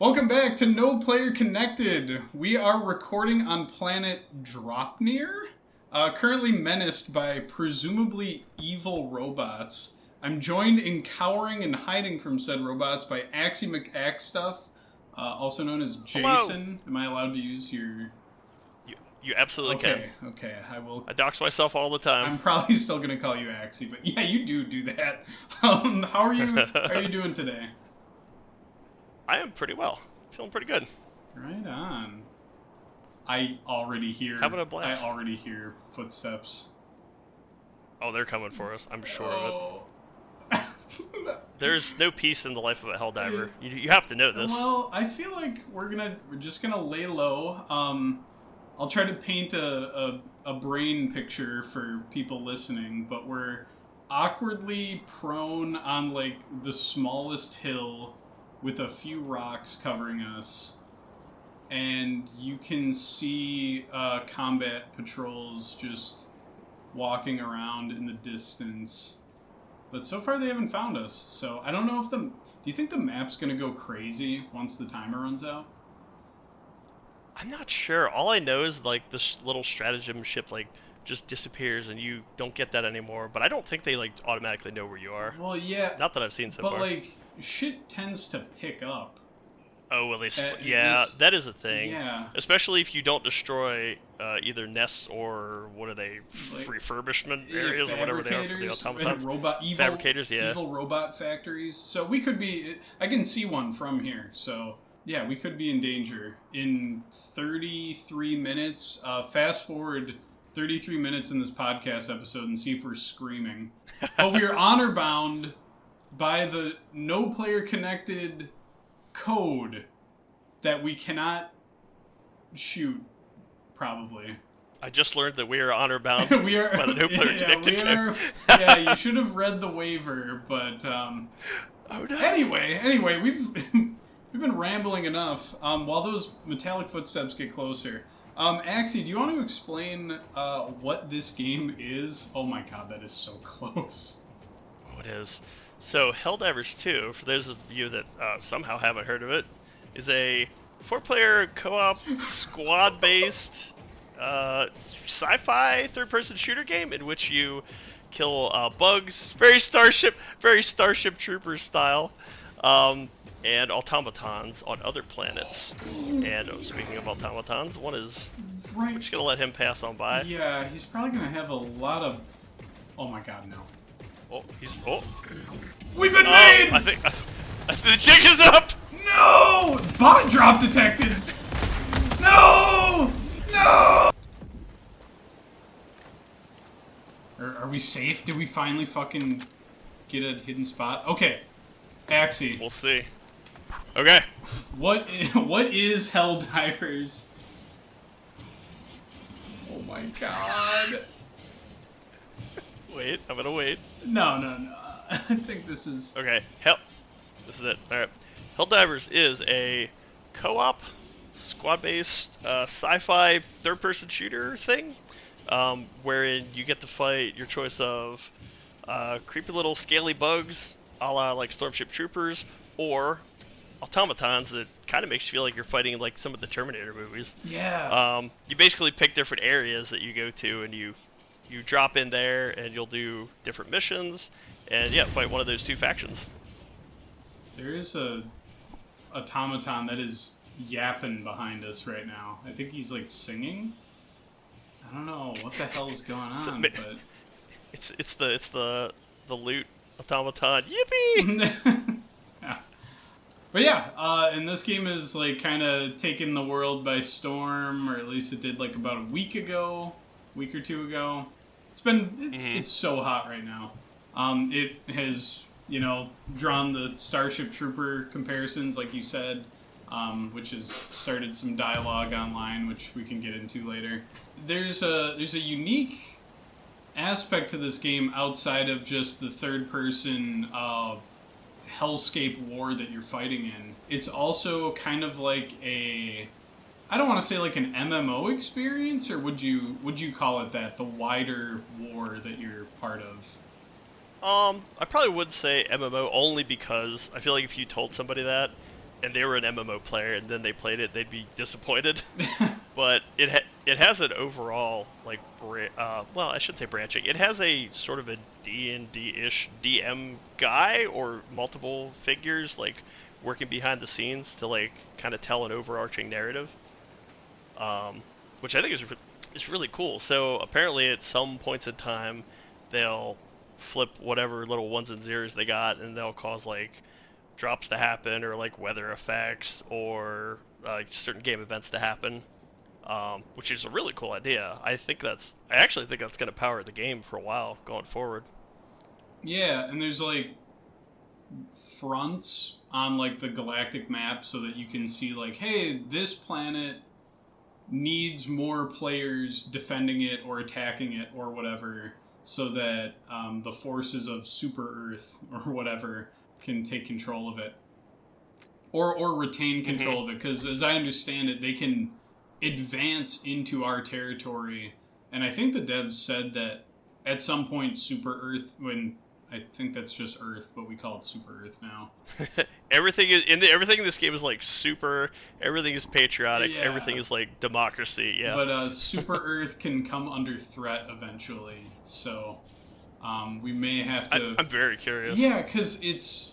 Welcome back to No Player Connected. We are recording on planet Draupnir, currently menaced by presumably evil robots. I'm joined in cowering and hiding from said robots by Axey McAxstuff, also known as Jason. Hello. Am I allowed to use your... You absolutely can. Okay, I will... I dox myself all the time. I'm probably still going to call you Axey, but yeah, you do that. How are you doing today? I am pretty well. Feeling pretty good. Right on. I already hear... Having a blast. I already hear footsteps. Oh, they're coming for us. I'm sure Oh. of it. There's no peace in the life of a Helldiver. You have to know this. Well, I feel like we're just gonna lay low. I'll try to paint a brain picture for people listening, but we're awkwardly prone on like the smallest hill with a few rocks covering us, and you can see combat patrols just walking around in the distance. But so far they haven't found us, so I don't know if do you think the map's gonna go crazy once the timer runs out? I'm not sure. All I know is like this little stratagem ship like just disappears and you don't get that anymore. But I don't think they like automatically know where you are. Well, yeah. Not that I've seen so far. But like shit tends to pick up. Oh, well, yeah, that is a thing. Yeah. Especially if you don't destroy either nests or what are they, like, refurbishment areas or whatever they are for the automatons. Fabricators, yeah. Evil robot factories. So we could be... I can see one from here. So, yeah, we could be in danger. In 33 minutes, fast forward 33 minutes in this podcast episode and see if we're screaming. But we are honor-bound by the No Player Connected code that we cannot shoot, probably. I just learned that we are honor bound we are, by the No Player Connected code. Yeah, you should have read the waiver, but oh, no. Anyway, we've been rambling enough. While those metallic footsteps get closer, Axey, do you want to explain what this game is? Oh my god, that is so close. Oh, it is. So, Helldivers II, for those of you that somehow haven't heard of it, is a 4-player co-op squad-based sci-fi third-person shooter game in which you kill bugs, very Starship Troopers style, and automatons on other planets. And speaking of automatons, one is... Right. We're just going to let him pass on by. Yeah, he's probably going to have a lot of... Oh my god, no. Oh, We've been made! I think the jig is up! No! Bot drop detected! No! No! Are we safe? Did we finally fucking get a hidden spot? Okay. Axey. We'll see. Okay. What is Helldivers? Oh my god. Wait, I'm gonna wait. No. I think this is... Okay, this is it. Alright. Helldivers is a co-op, squad-based, sci-fi third-person shooter thing, wherein you get to fight your choice of creepy little scaly bugs, a la like Starship Troopers, or automatons that kind of makes you feel like you're fighting like some of the Terminator movies. Yeah. You basically pick different areas that you go to, and you drop in there, and you'll do different missions, and yeah, fight one of those two factions. There is a automaton that is yapping behind us right now. I think he's like singing. I don't know what the hell is going on, but it's the loot automaton. Yippee! Yeah. But yeah, and this game is like kind of taking the world by storm, or at least it did like about a week or two ago. It's so hot right now. It has, drawn the Starship Trooper comparisons, like you said, which has started some dialogue online, which we can get into later. There's a unique aspect to this game outside of just the third-person hellscape war that you're fighting in. It's also kind of like I don't want to say like an MMO experience, or would you call it that, the wider war that you're part of? I probably would say MMO only because I feel like if you told somebody that, and they were an MMO player and then they played it, they'd be disappointed. But it has an overall like well, I shouldn't say branching. It has a sort of a D&D-ish DM guy or multiple figures like working behind the scenes to like kind of tell an overarching narrative, which I think is really cool. So apparently at some points in time they'll flip whatever little ones and zeros they got and they'll cause like drops to happen or like weather effects or certain game events to happen, which is a really cool idea. I actually think that's going to power the game for a while going forward. Yeah, and there's like fronts on like the galactic map so that you can see like, hey, this planet needs more players defending it or attacking it or whatever, so that the forces of Super Earth or whatever can take control of it, or retain control of it. Because as I understand it, they can advance into our territory, and I think the devs said that at some point Super Earth, when I think that's just Earth, but we call it Super Earth now. Everything in this game is like super. Everything is patriotic. Yeah. Everything is like democracy. Yeah. But Super Earth can come under threat eventually, so we may have to. I'm very curious. Yeah, because it's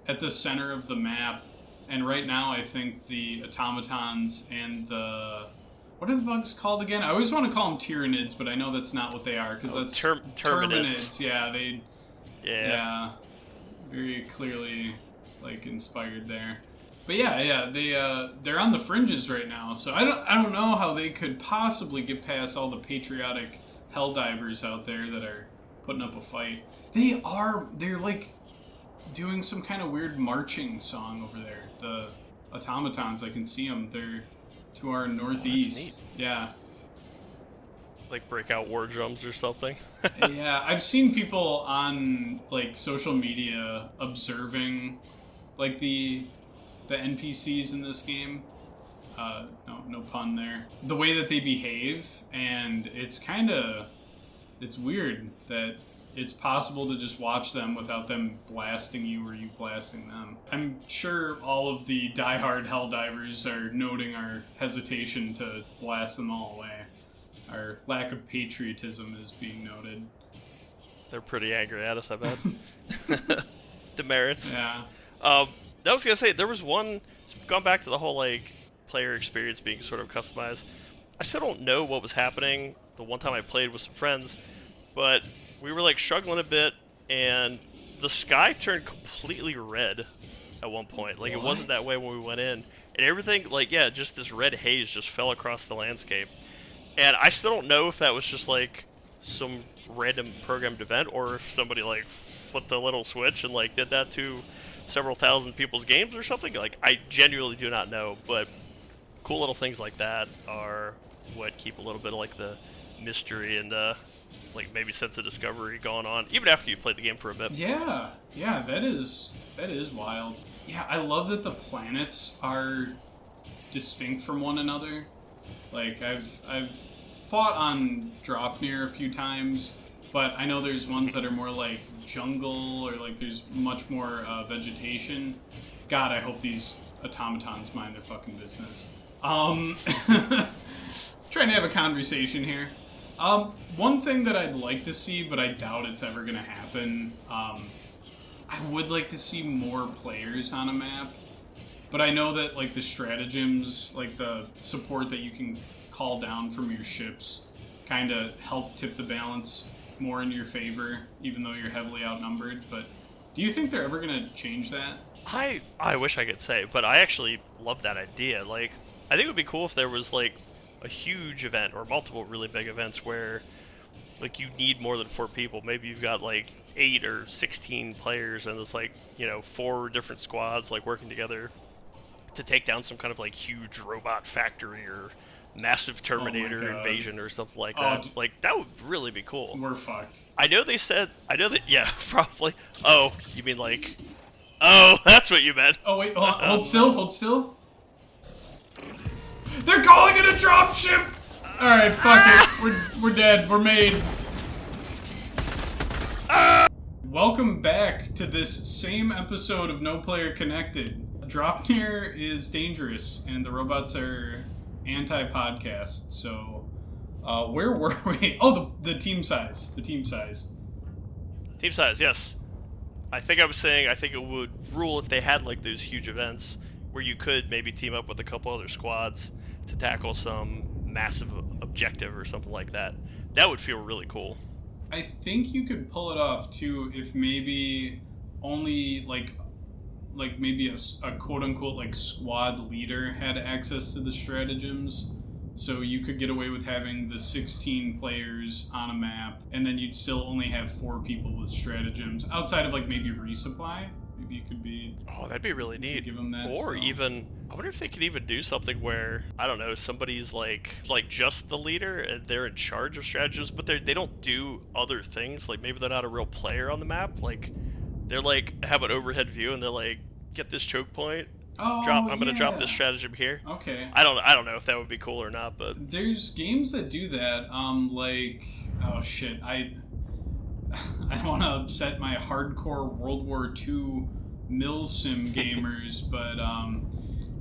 at the center of the map, and right now I think the automatons and what are the bugs called again? I always want to call them Tyranids, but I know that's not what they are, because that's Terminids. Yeah, very clearly like inspired there. But they're on the fringes right now, so I don't know how they could possibly get past all the patriotic Helldivers out there that are putting up a fight. They're like doing some kind of weird marching song over there. The automatons, I can see them. They're to our northeast. Oh, yeah. Like break out war drums or something. Yeah, I've seen people on like social media observing like the NPCs in this game. No pun there. The way that they behave, and it's weird that it's possible to just watch them without them blasting you or you blasting them. I'm sure all of the diehard Helldivers are noting our hesitation to blast them all away. Our lack of patriotism is being noted. They're pretty angry at us, I bet. Demerits. Yeah. I was gonna say, there was one, gone back to the whole like player experience being sort of customized. I still don't know what was happening the one time I played with some friends, but we were like struggling a bit, and the sky turned completely red at one point. Like It wasn't that way when we went in, and everything just this red haze just fell across the landscape. And I still don't know if that was just like some random programmed event, or if somebody like flipped a little switch and like did that to several thousand people's games or something. Like, I genuinely do not know, but cool little things like that are what keep a little bit of like the mystery and like maybe sense of discovery going on even after you played the game for a bit. Yeah, that is wild. Yeah, I love that the planets are distinct from one another. Like, I've fought on Draupnir a few times, but I know there's ones that are more like jungle, or like there's much more vegetation. God, I hope these automatons mind their fucking business. Trying to have a conversation here. One thing that I'd like to see, but I doubt it's ever gonna happen, I would like to see more players on a map. But I know that like the stratagems, like the support that you can call down from your ships, kind of help tip the balance more in your favor, even though you're heavily outnumbered. But do you think they're ever going to change that? I wish I could say, but I actually love that idea. Like, I think it would be cool if there was like a huge event or multiple really big events where like you need more than 4 people. Maybe you've got like 8 or 16 players and it's like, 4 different squads like working together to take down some kind of like huge robot factory or massive Terminator invasion or something like that. Like, that would really be cool. We're fucked. I know that, yeah, probably. Oh, you mean like, oh, that's what you meant. Oh wait, hold still. They're calling it a dropship! Alright, fuck it. We're dead. We're made. Welcome back to this same episode of No Player Connected. Draupnir is dangerous, and the robots are anti-podcast. So, where were we? Oh, the team size. The team size. Team size, yes. I think I was saying I think it would rule if they had like those huge events where you could maybe team up with a couple other squads to tackle some massive objective or something like that. That would feel really cool. I think you could pull it off too if maybe only like maybe a quote unquote like squad leader had access to the stratagems. So you could get away with having the 16 players on a map, and then you'd still only have 4 people with stratagems outside of like maybe resupply. Maybe you could be. Oh, that'd be really neat. Give them that. Or even, I wonder if they could even do something where, I don't know, somebody's like just the leader and they're in charge of stratagems, but they don't do other things. Like maybe they're not a real player on the map. Like they're like have an overhead view and they're like, get this choke point. Oh, I'm gonna drop this stratagem here. Okay. I don't know if that would be cool or not, but there's games that do that. Like, oh shit, I don't want to upset my hardcore World War II milsim gamers, but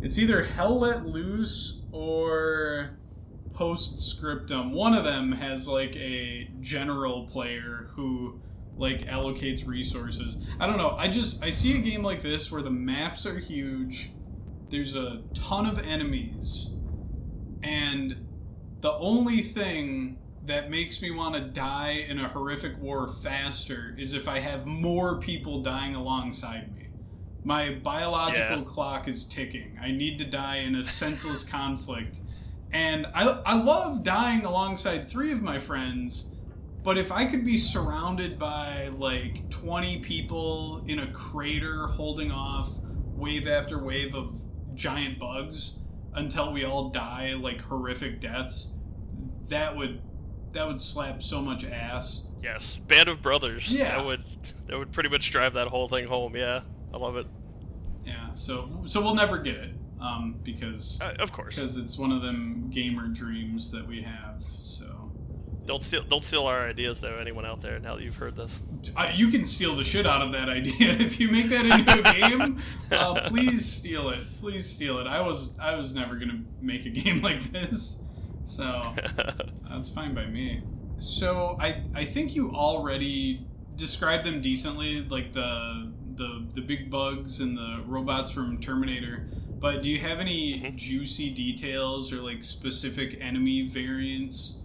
it's either Hell Let Loose or Postscriptum. One of them has like a general player who like allocates resources. I don't know. I see a game like this where the maps are huge. There's a ton of enemies, and the only thing that makes me want to die in a horrific war faster is if I have more people dying alongside me. My biological clock is ticking. I need to die in a senseless conflict. And I love dying alongside 3 of my friends, but if I could be surrounded by like 20 people in a crater holding off wave after wave of giant bugs until we all die like horrific deaths, that would slap so much ass. Yes, Band of Brothers. Yeah, that would pretty much drive that whole thing home. Yeah, I love it. Yeah, so we'll never get it, because of course, because it's one of them gamer dreams that we have. So don't steal our ideas though, anyone out there. Now that you've heard this, you can steal the shit out of that idea if you make that into a game. Please steal it. Please steal it. I was never gonna make a game like this, so that's fine by me. So I think you already described them decently, like the big bugs and the robots from Terminator. But do you have any juicy details or like specific enemy variants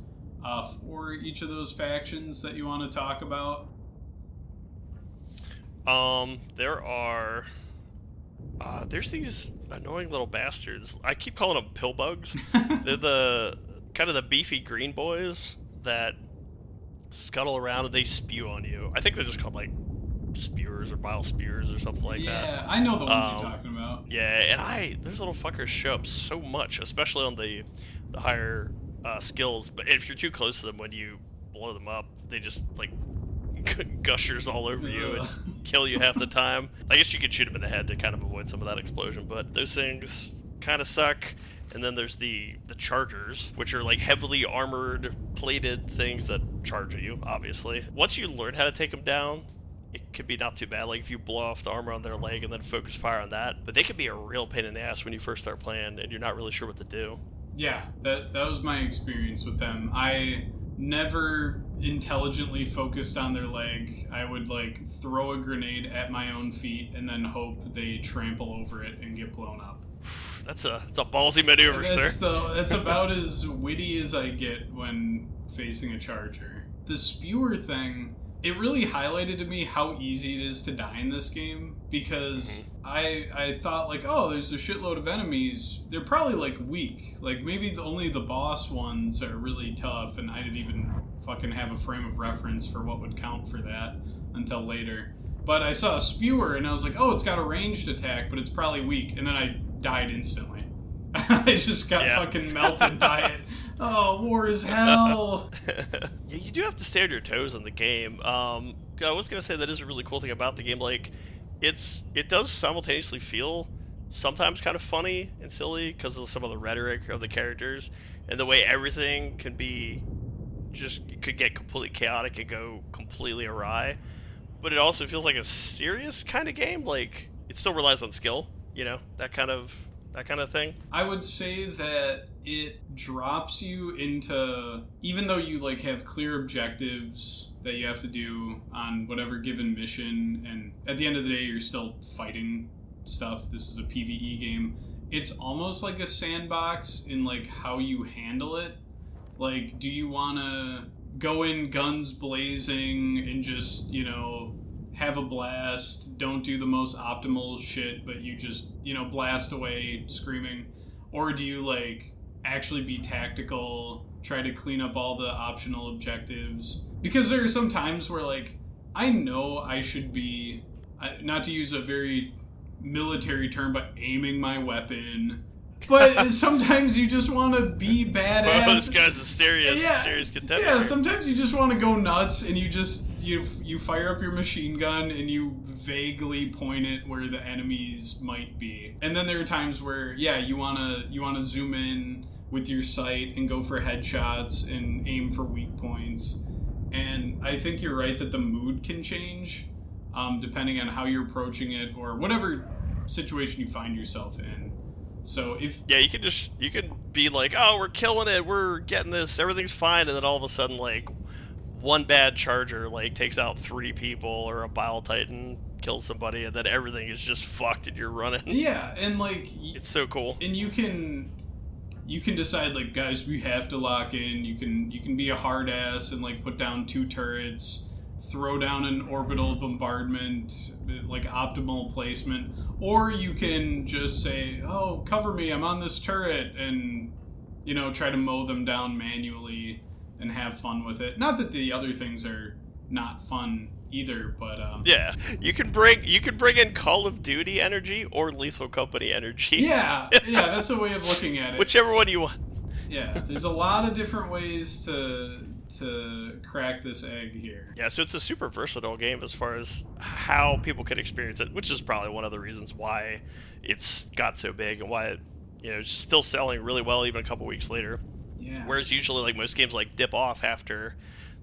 for each of those factions that you want to talk about? There's these annoying little bastards. I keep calling them pill bugs. They're the kind of the beefy green boys that scuttle around and they spew on you. I think they're just called like spewers or bile spewers or something like that. Yeah, I know the ones you're talking about. Yeah, and those little fuckers show up so much, especially on the higher skills. But if you're too close to them, when you blow them up, they just like gushers all over you and kill you half the time. I guess you could shoot them in the head to kind of avoid some of that explosion, but those things kind of suck. And then there's the chargers, which are like heavily armored, plated things that charge at you, obviously. Once you learn how to take them down, it could be not too bad. Like if you blow off the armor on their leg and then focus fire on that. But they could be a real pain in the ass when you first start playing and you're not really sure what to do. Yeah, that was my experience with them. I never intelligently focused on their leg. I would like throw a grenade at my own feet and then hope they trample over it and get blown up. That's a ballsy maneuver, sir. That's about as witty as I get when facing a charger. The spewer thing, it really highlighted to me how easy it is to die in this game, because I thought like, oh, there's a shitload of enemies. They're probably like weak. Like maybe only the boss ones are really tough, and I didn't even fucking have a frame of reference for what would count for that until later. But I saw a spewer and I was like, oh, it's got a ranged attack, but it's probably weak. And then I died instantly. I just got fucking melted by it. Oh, war is hell. Yeah, you do have to stay on your toes in the game. I was gonna say that is a really cool thing about the game. Like, it does simultaneously feel sometimes kind of funny and silly because of some of the rhetoric of the characters and the way everything could get completely chaotic and go completely awry. But it also feels like a serious kind of game. Like, it still relies on skill. that kind of thing. I would say that it drops you into, even though you like have clear objectives that you have to do on whatever given mission, and at the end of the day you're still fighting stuff. This is a PvE game. It's almost like a sandbox in like how you handle it. Like, do you want to go in guns blazing and just, have a blast, don't do the most optimal shit, but you just, blast away screaming? Or do you, like, actually be tactical, try to clean up all the optional objectives? Because there are some times where, like, I know I should be, not to use a very military term, but aiming my weapon. But sometimes you just want to be badass. Well, this guy's a serious contender. Yeah, sometimes you just want to go nuts and you fire up your machine gun and you vaguely point it where the enemies might be. And then there are times where, you wanna zoom in with your sight and go for headshots and aim for weak points. And I think you're right that the mood can change depending on how you're approaching it or whatever situation you find yourself in. So if you can be like, oh, we're killing it, we're getting this, everything's fine, and then all of a sudden, like, one bad charger like takes out 3 people, or a Bile Titan kills somebody, and then everything is just fucked and you're running. Yeah, and like it's so cool. And you can decide, like, guys, we have to lock in. You can be a hard ass and like put down 2 turrets, throw down an orbital bombardment, like optimal placement, or you can just say, oh, cover me, I'm on this turret, and try to mow them down manually and have fun with it. Not that the other things are not fun either, but you can bring in Call of Duty energy or Lethal Company energy. Yeah, that's a way of looking at it. Whichever one you want. Yeah, there's a lot of different ways to crack this egg here. Yeah, so it's a super versatile game as far as how people can experience it, which is probably one of the reasons why it's got so big and why it's still selling really well even a couple weeks later. Yeah. Whereas usually, like, most games like dip off after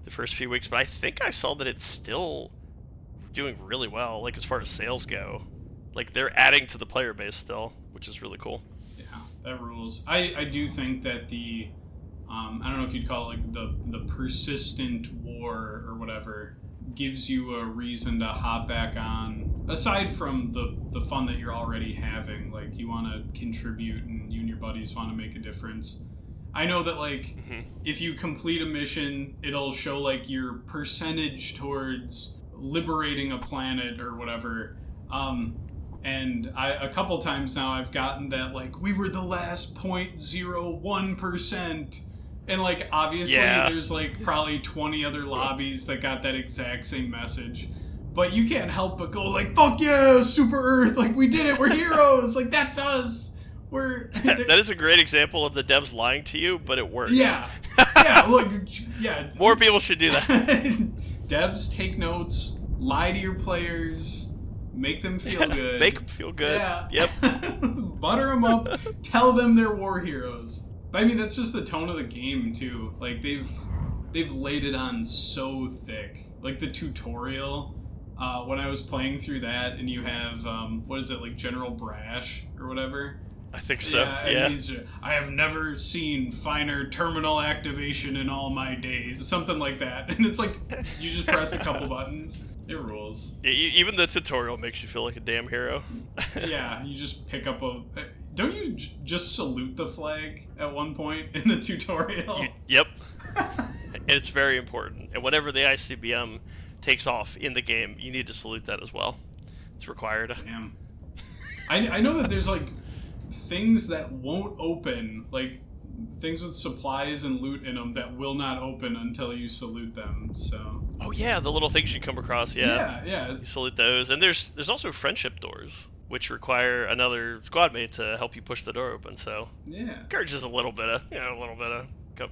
the first few weeks, but I think I saw that it's still doing really well, like as far as sales go. Like, they're adding to the player base still, which is really cool. Yeah, that rules. I do think that the I don't know if you'd call it like the persistent war or whatever gives you a reason to hop back on, aside from the fun that you're already having. Like, you want to contribute and you and your buddies want to make a difference. I know that, like, if you complete a mission, it'll show like your percentage towards liberating a planet or whatever. And a couple times now I've gotten that, like, we were the last 0.01%. And, like, obviously there's, like, probably 20 other lobbies that got that exact same message. But you can't help but go, like, fuck yeah, Super Earth, like, we did it, we're heroes, like, that's us. That is a great example of the devs lying to you, but it works. Yeah, look, yeah. More people should do that. Devs, take notes, lie to your players, make them feel good. Make them feel good. Yeah. Yep. Butter them up, tell them they're war heroes. But I mean, that's just the tone of the game too. Like, they've laid it on so thick. Like the tutorial, when I was playing through that, and you have what is it, like General Brash or whatever. I think so. Yeah. And I have never seen finer terminal activation in all my days. Something like that. And it's like, you just press a couple buttons. It rules. Yeah, even the tutorial makes you feel like a damn hero. Yeah, you just pick up a... Don't you just salute the flag at one point in the tutorial? Yep. And it's very important. And whenever the ICBM takes off in the game, you need to salute that as well. It's required. Damn. I know that there's, like, things that won't open, like things with supplies and loot in them that will not open until you salute them. So. Oh yeah, the little things you come across. Yeah. Yeah. You salute those, and there's also friendship doors, which require another squad mate to help you push the door open. So. Yeah. Encourages a little bit of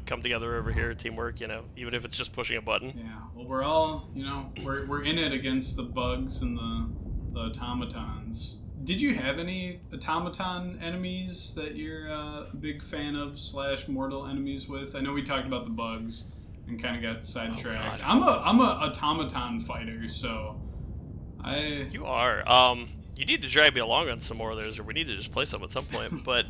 come together over here, teamwork. Even if it's just pushing a button. Yeah. Well, we're all we're in it against the bugs and the automatons. Did you have any automaton enemies that you're a big fan of / mortal enemies with? I know we talked about the bugs and kind of got sidetracked. I'm a automaton fighter, so You are. you need to drag me along on some more of those, or we need to just play some at some point. But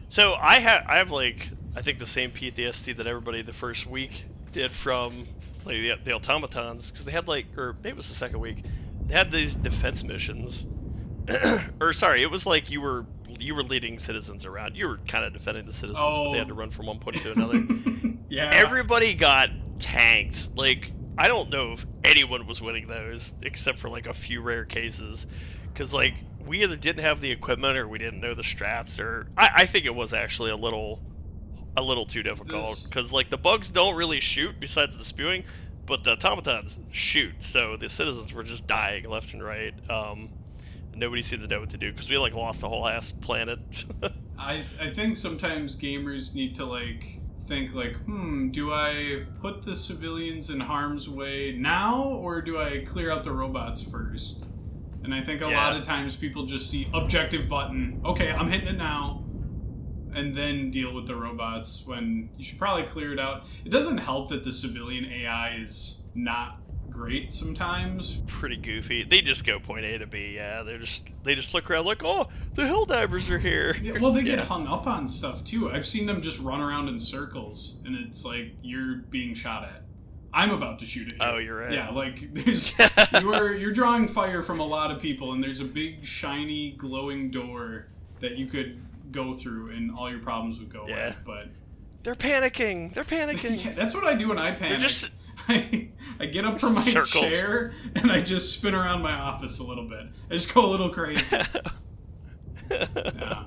so I have like I think the same PTSD that everybody the first week did from like the automatons, because they had like, or maybe it was the second week, they had these defense missions. Or sorry, it was like you were leading citizens around. You were kind of defending the citizens, but they had to run from one point to another. Yeah. Everybody got tanked. Like, I don't know if anyone was winning those, except for like a few rare cases, because like we either didn't have the equipment or we didn't know the strats, or I think it was actually a little too difficult, because like the bugs don't really shoot besides the spewing, but the automatons shoot, so the citizens were just dying left and right. Nobody seemed to know what to do, because we like lost the whole ass planet. I think sometimes gamers need to like think like, do I put the civilians in harm's way now, or do I clear out the robots first? And I think a lot of times people just see objective button, okay, I'm hitting it now, and then deal with the robots, when you should probably clear it out. It doesn't help that the civilian AI is not great sometimes. Pretty goofy. They just go point A to B. Yeah, they just look around like, oh, the Helldivers are here. Yeah, well, they get hung up on stuff too. I've seen them just run around in circles, and it's like you're being shot at. I'm about to shoot at you. Oh, you're right. Yeah, like there's you're drawing fire from a lot of people, and there's a big shiny glowing door that you could go through, and all your problems would go away. But they're panicking. Yeah, that's what I do when I panic. I get up from my chair and I just spin around my office a little bit. I just go a little crazy. Yeah.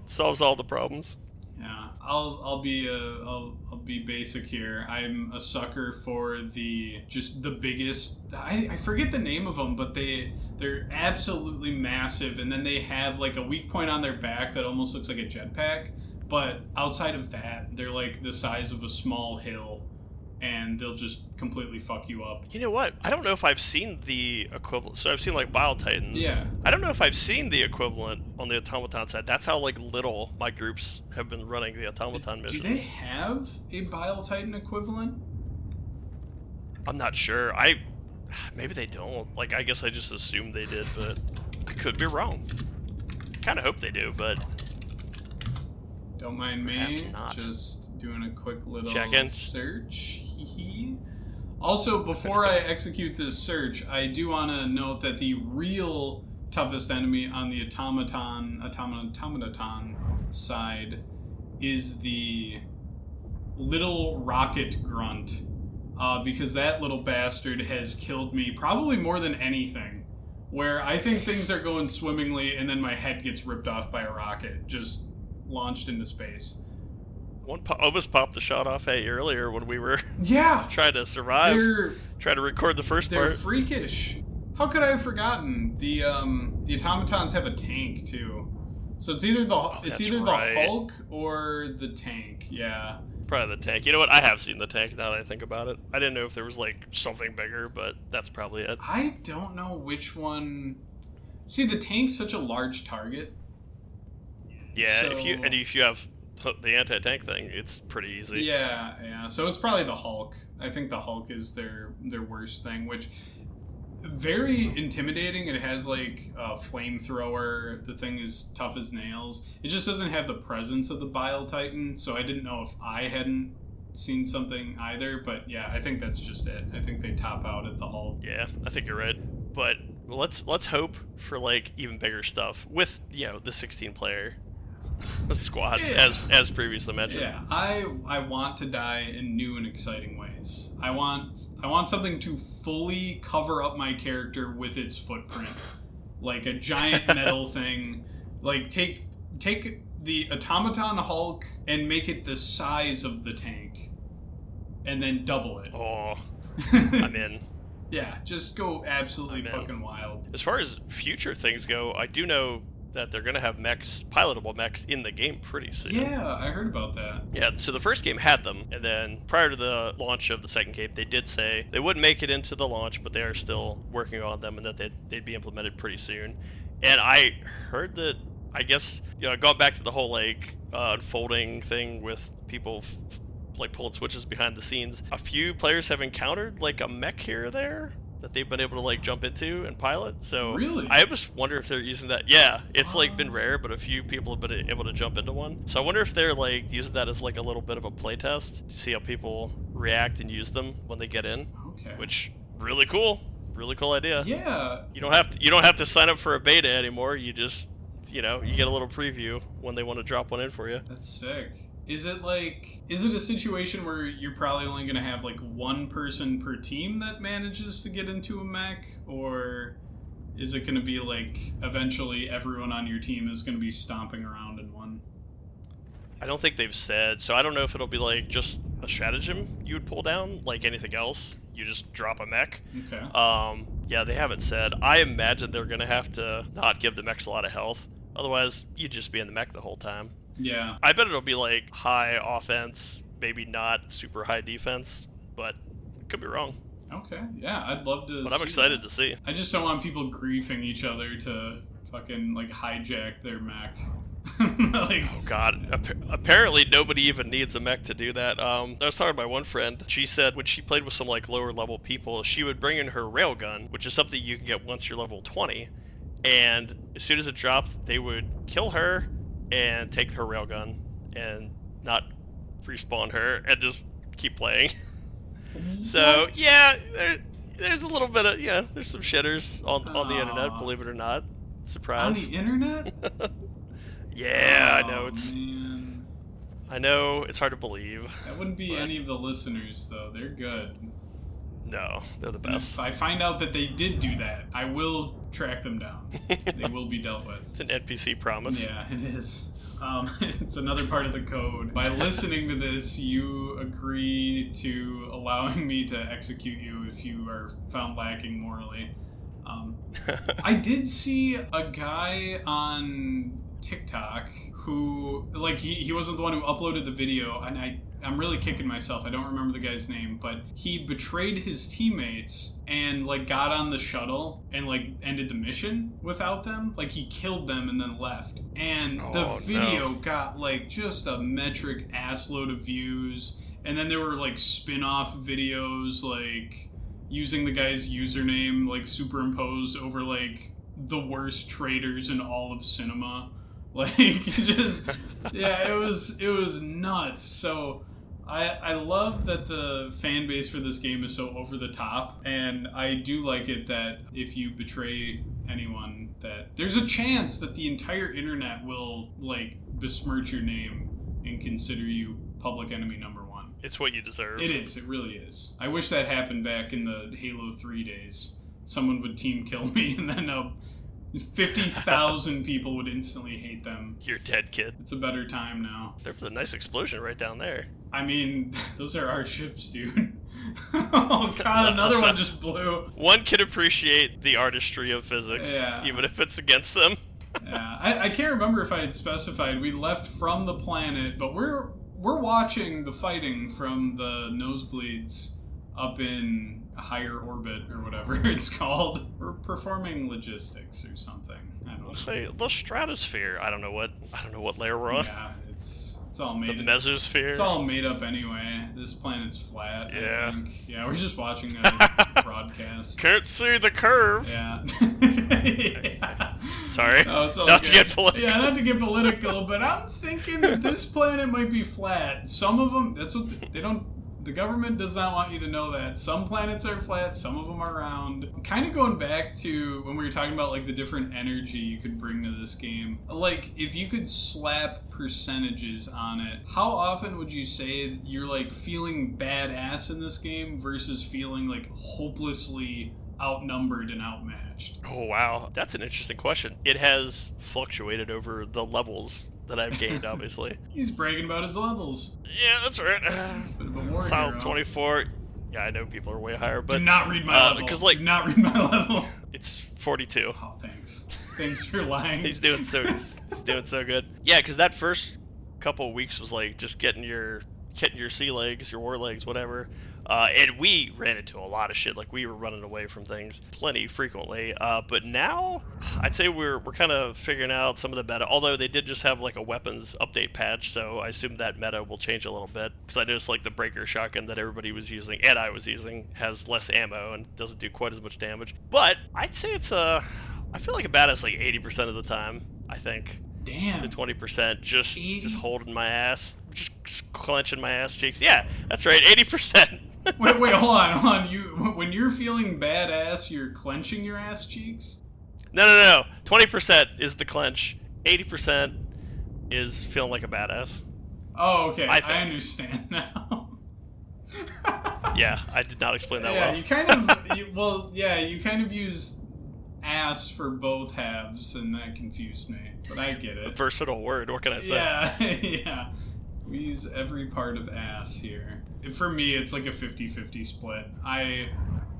Solves all the problems. Yeah, I'll be basic here. I'm a sucker for the biggest. I forget the name of them, but they're absolutely massive, and then they have like a weak point on their back that almost looks like a jetpack. But outside of that, they're like the size of a small hill, and they'll just completely fuck you up. You know what? I don't know if I've seen the equivalent. So I've seen like Bile Titans. Yeah. I don't know if I've seen the equivalent on the automaton side. That's how like little my groups have been running the automaton missions. Do they have a Bile Titan equivalent? I'm not sure. Maybe they don't. Like, I guess I just assumed they did, but I could be wrong. Kind of hope they do, but don't mind me. Not. Just doing a quick little check-in search. Also, before I execute this search, I do want to note that the real toughest enemy on the automaton side is the little rocket grunt, because that little bastard has killed me probably more than anything. Where I think things are going swimmingly, and then my head gets ripped off by a rocket, just launched into space. One almost popped the shot off at you earlier when we were trying to survive, trying to record the first part. They're freakish. How could I have forgotten? The automatons have a tank too, so it's either the Hulk or the tank. Yeah, probably the tank. You know what? I have seen the tank now that I think about it. I didn't know if there was like something bigger, but that's probably it. I don't know which one. See, the tank's such a large target. Yeah, so if you have the anti-tank thing, it's pretty easy. Yeah. So it's probably the Hulk. I think the Hulk is their worst thing, which very intimidating. It has like a flamethrower. The thing is tough as nails. It just doesn't have the presence of the Bile Titan. So I didn't know if I hadn't seen something either. But yeah, I think that's just it. I think they top out at the Hulk. Yeah, I think you're right. But let's hope for like even bigger stuff with the 16 player squads, as previously mentioned. Yeah, I want to die in new and exciting ways. I want something to fully cover up my character with its footprint, like a giant metal thing. Like take the automaton Hulk and make it the size of the tank, and then double it. Oh, I'm in. Yeah, just go absolutely fucking wild. As far as future things go, I do know that they're going to have mechs, pilotable mechs, in the game pretty soon. Yeah, I heard about that. Yeah, so the first game had them, and then prior to the launch of the second game, they did say they wouldn't make it into the launch, but they are still working on them, and that they'd be implemented pretty soon. And I heard that, I guess, going back to the whole like unfolding thing with people like pulling switches behind the scenes, a few players have encountered like a mech here or there. that they've been able to like jump into and pilot. So Really? I just wonder if they're using that. Yeah, it's like been rare, but a few people have been able to jump into one. So I wonder if they're like using that as like a little bit of a play test to see how people react and use them when they get in. Okay. Which really cool idea. Yeah. You don't have to sign up for a beta anymore. You just you get a little preview when they want to drop one in for you. That's sick. Is it a situation where you're probably only going to have like one person per team that manages to get into a mech, or is it going to be like eventually everyone on your team is going to be stomping around in one? I don't think they've said, so I don't know if it'll be like just a stratagem you would pull down, like anything else. You just drop a mech. Okay. Yeah, they haven't said. I imagine they're going to have to not give the mechs a lot of health. Otherwise, you'd just be in the mech the whole time. Yeah. I bet it'll be like high offense, maybe not super high defense, but could be wrong. Okay. Yeah, I'd love to. But I'm excited to see. I just don't want people griefing each other to fucking like hijack their mech. Like, oh god, apparently nobody even needs a mech to do that. I was talking to my one friend. She said when she played with some like lower level people, she would bring in her railgun, which is something you can get once you're level 20, and as soon as it dropped, they would kill her and take her railgun and not respawn her and just keep playing. So yeah, there's a little bit of there's some shitters on the internet, believe it or not. Surprise. On the internet? Yeah, Oh, I know it's. Man. I know it's hard to believe. That wouldn't be any of the listeners though. They're good. No, they're the And best. if I find out that they did do that, I will track them down. They will be dealt with. It's an NPC promise. Yeah, it is. It's another part of the code. By listening to this, you agree to allowing me to execute you if you are found lacking morally. I did see a guy on TikTok who, like, he wasn't the one who uploaded the video, and I'm really kicking myself. I don't remember the guy's name, but he betrayed his teammates and, like, got on the shuttle and, like, ended the mission without them. Like, he killed them and then left. And the video got, like, just a metric assload of views. And then there were, like, spin-off videos, like, using the guy's username, like, superimposed over, like, the worst traitors in all of cinema. Like, just, yeah, it was nuts. So I love that the fan base for this game is so over the top, and I do like it that if you betray anyone, that there's a chance that the entire internet will, like, besmirch your name and consider you public enemy number one. It's what you deserve. It is. It really is. I wish that happened back in the Halo 3 days. Someone would team kill me, and then 50,000 people would instantly hate them. You're dead, kid. It's a better time now. There was a nice explosion right down there. I mean, those are our ships, dude. Oh god, another one just blew. One can appreciate the artistry of physics, even if it's against them. Yeah, I can't remember if I had specified. We left from the planet, but we're watching the fighting from the nosebleeds up in a higher orbit or whatever it's called. We're performing logistics or something. I don't know. Say the stratosphere. I don't know what layer we're on. Yeah, it's all made the mesosphere. It's all made up anyway. This planet's flat. Yeah. I think. Yeah, we're just watching a broadcast. Can't see the curve. Yeah. Yeah. Sorry. No, it's all not good. to get political. Yeah, not to get political, but I'm thinking that this planet might be flat. Some of them, that's what they don't. The government does not want you to know that. Some planets are flat, some of them are round. Kind of going back to when we were talking about, like, the different energy you could bring to this game. Like, if you could slap percentages on it, how often would you say you're, like, feeling badass in this game versus feeling, like, hopelessly outnumbered and outmatched? Oh, wow. That's an interesting question. It has fluctuated over the levels that I've gained, obviously. He's bragging about his levels. Yeah, that's right. He's a bit of a war Solid hero. 24. Yeah, I know people are way higher, but do not read my level. Because, like, do not read my level. It's 42. Oh, thanks. Thanks for lying. He's doing so good. Yeah, because that first couple of weeks was like just getting your sea legs, your war legs, whatever. And we ran into a lot of shit. Like, we were running away from things plenty frequently. But now, I'd say we're kind of figuring out some of the meta. Although they did just have like a weapons update patch, so I assume that meta will change a little bit. Because I noticed like the breaker shotgun that everybody was using and I was using has less ammo and doesn't do quite as much damage. But I'd say it's I feel like a badass like 80% of the time. I think. Damn. To 20%, just holding my ass, just clenching my ass cheeks. Yeah, that's right, 80%. wait, hold on. You, when you're feeling badass, you're clenching your ass cheeks? No. 20% is the clench. 80% is feeling like a badass. Oh, okay. I understand now. Yeah, I did not explain that well. You kind of use ass for both halves, and that confused me, but I get it. A versatile word, what can I say? Yeah. We use every part of ass here. For me, it's like a 50-50 split. I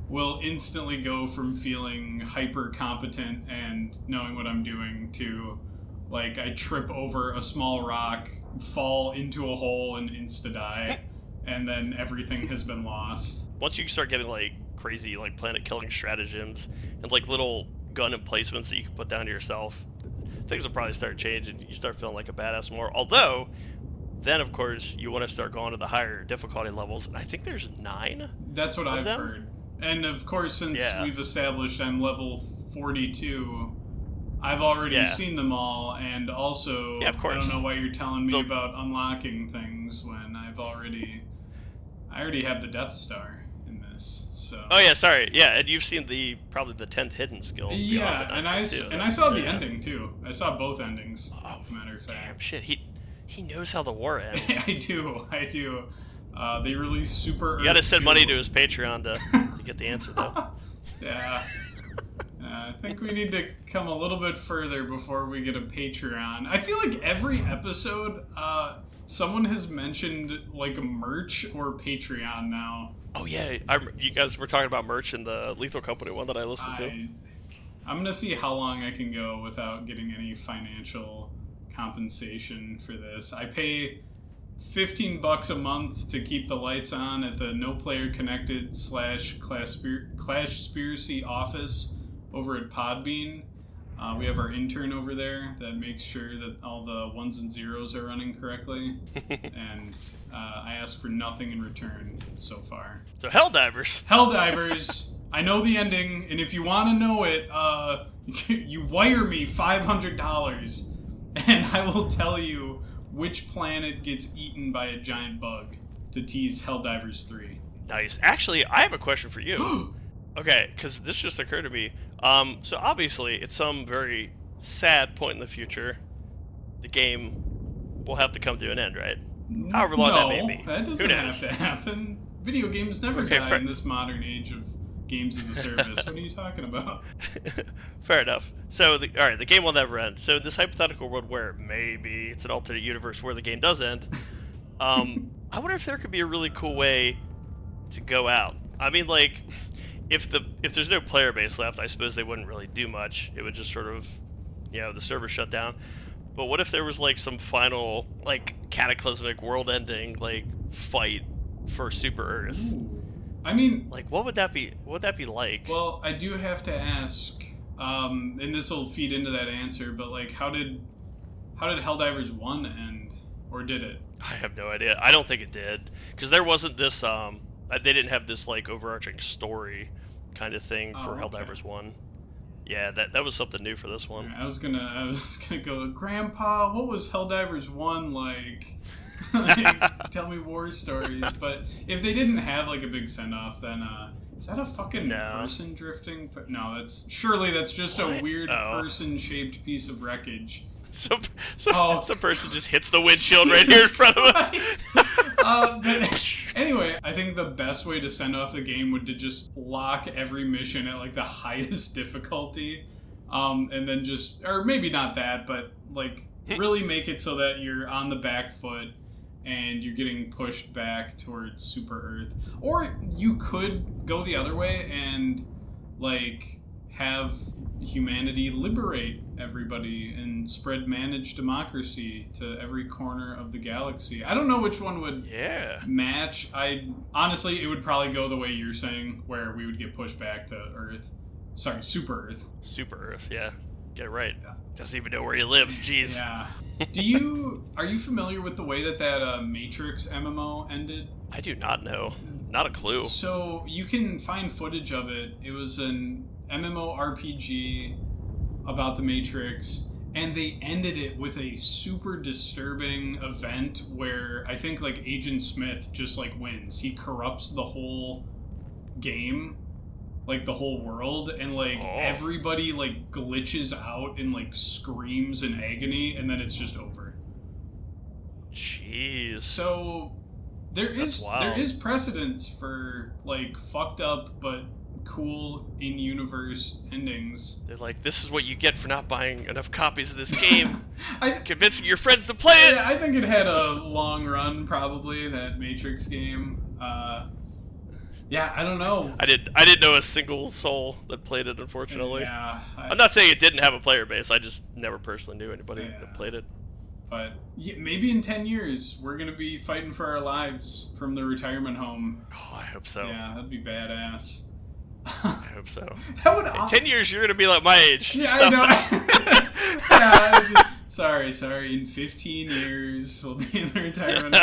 will instantly go from feeling hyper competent and knowing what I'm doing to, like, I trip over a small rock, fall into a hole, and insta-die, and then everything has been lost. Once you start getting, like, crazy, like, planet-killing stratagems and, like, little gun emplacements that you can put down to yourself, things will probably start changing. You start feeling like a badass more. Although, then, of course, you want to start going to the higher difficulty levels. And I think there's 9. That's what I've heard. And, of course, since we've established I'm level 42, I've already seen them all. And also, of course. I don't know why you're telling me about unlocking things when I already have the Death Star in this. So. Oh yeah, sorry. Yeah, and you've seen probably the 10th hidden skill. Yeah, and I saw the ending too. I saw both endings. As a matter of fact. Damn shit, he knows how the war ends. I do. They released Super Earth. You gotta send 2. money to his Patreon to get the answer though. Yeah. I think we need to come a little bit further before we get a Patreon. I feel like every episode, someone has mentioned like a merch or Patreon now. Oh yeah, you guys were talking about merch in the Lethal Company one that I listened to. I'm gonna see how long I can go without getting any financial compensation for this. I pay $15 a month to keep the lights on at the No Player Connected / Clashspiracy office over at Podbean. We have our intern over there that makes sure that all the 1s and 0s are running correctly. And I ask for nothing in return so far. So Helldivers, I know the ending, and if you want to know it, you wire me $500, and I will tell you which planet gets eaten by a giant bug to tease Helldivers 3. Nice. Actually, I have a question for you. Okay, because this just occurred to me. So obviously, at some very sad point in the future, the game will have to come to an end, right? However long that may be. That doesn't have to happen. Video games never die in this modern age of games as a service. What are you talking about? Fair enough. So, the game will never end. So, in this hypothetical world where maybe it's an alternate universe where the game does end, I wonder if there could be a really cool way to go out. I mean, like, if there's no player base left, I suppose they wouldn't really do much. It would just sort of, the server shut down. But what if there was like some final, like, cataclysmic, world-ending, like, fight for Super Earth? Ooh. I mean, like, what would that be? What would that be like? Well, I do have to ask, and this will feed into that answer. But like, how did Helldivers 1 end, or did it? I have no idea. I don't think it did, because there wasn't this. They didn't have this like overarching story kind of thing for Helldivers 1. Yeah, that was something new for this one. I was gonna go, Grandpa, what was Helldivers 1 like? Like, tell me war stories. But if they didn't have like a big send off, then is that a fucking person drifting? But no, that's just a weird person shaped piece of wreckage. Some person just hits the windshield right here in front of us. But anyway, I think the best way to send off the game would to just lock every mission at like the highest difficulty, and then just, or maybe not that, but like really make it so that you're on the back foot and you're getting pushed back towards Super Earth. Or you could go the other way and like have humanity liberate everybody and spread managed democracy to every corner of the galaxy. I don't know which one would match. Honestly, it would probably go the way you're saying, where we would get pushed back to Earth. Sorry, Super Earth. Super Earth, yeah. Get it right. Doesn't even know where he lives, jeez. Yeah. Are you familiar with the way that Matrix MMO ended? I do not know. Not a clue. So you can find footage of it. It was an MMORPG about the Matrix, and they ended it with a super disturbing event where I think like Agent Smith just like wins. He corrupts the whole game, like the whole world, and like everybody like glitches out and like screams in agony, and then it's just over. Jeez. So there is precedence for like fucked up but cool in-universe endings. They're like, this is what you get for not buying enough copies of this game. Convincing your friends to play it. Yeah, I think it had a long run, probably, that Matrix game. Yeah, I don't know. I didn't know a single soul that played it, unfortunately. Yeah, I'm not saying it didn't have a player base. I just never personally knew anybody that played it. But yeah, maybe in 10 years, we're going to be fighting for our lives from the retirement home. Oh, I hope so. Yeah, that'd be badass. I hope so. That would. In 10 years, you're gonna be like my age. Yeah, so. I know. Sorry. In 15 years, we'll be in the retirement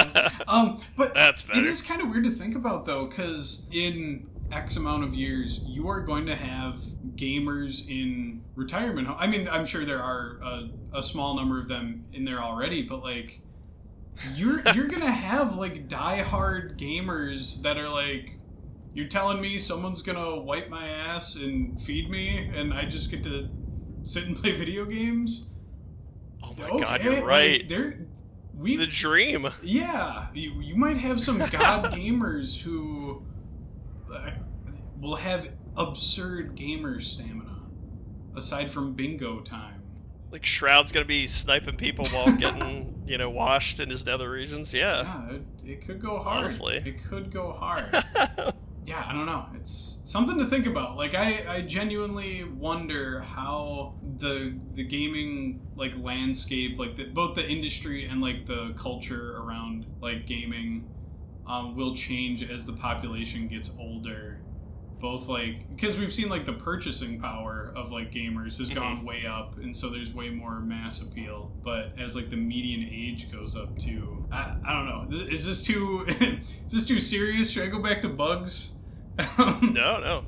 home. But that's better. It is kind of weird to think about, though, because in X amount of years, you are going to have gamers in retirement home. I mean, I'm sure there are a small number of them in there already, but like, you're gonna have like diehard gamers that are like. You're telling me someone's gonna wipe my ass and feed me, and I just get to sit and play video games? Oh my god, you're right. Like, the dream. Yeah, you might have some god gamers who will have absurd gamer stamina, aside from bingo time. Like Shroud's gonna be sniping people while getting, washed in his nether regions. Yeah, it could go hard. Honestly. It could go hard. Yeah, I don't know. It's something to think about. Like, I genuinely wonder how the gaming like landscape, like both the industry and like the culture around like gaming, will change as the population gets older. Both like because we've seen like the purchasing power of like gamers has gone way up, and so there's way more mass appeal. But as like the median age goes up too, I don't know. Is this too serious? Should I go back to bugs? No.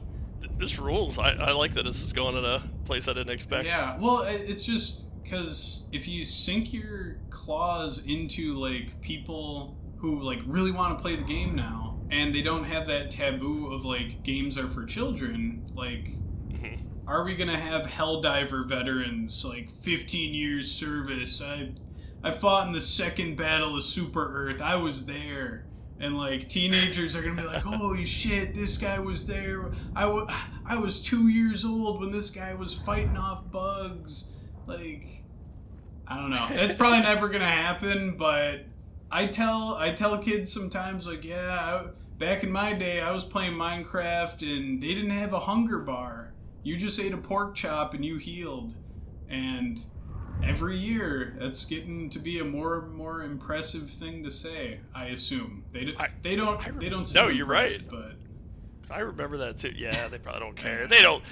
This rules. I like that this is going in a place I didn't expect. Yeah, well, it's just because if you sink your claws into like people who like really want to play the game now, and they don't have that taboo of like games are for children, like are we gonna have Helldiver veterans like 15 years service? I fought in the second battle of Super Earth. I was there. And like teenagers are gonna be like, holy shit, this guy was there. I was 2 years old when this guy was fighting off bugs. Like, I don't know. It's probably never gonna happen, but I tell kids sometimes like, back in my day I was playing Minecraft and they didn't have a hunger bar. You just ate a pork chop and you healed. And every year, that's getting to be a more and more impressive thing to say. I assume they don't. No, you're right. But I remember that too. Yeah, they probably don't care. They don't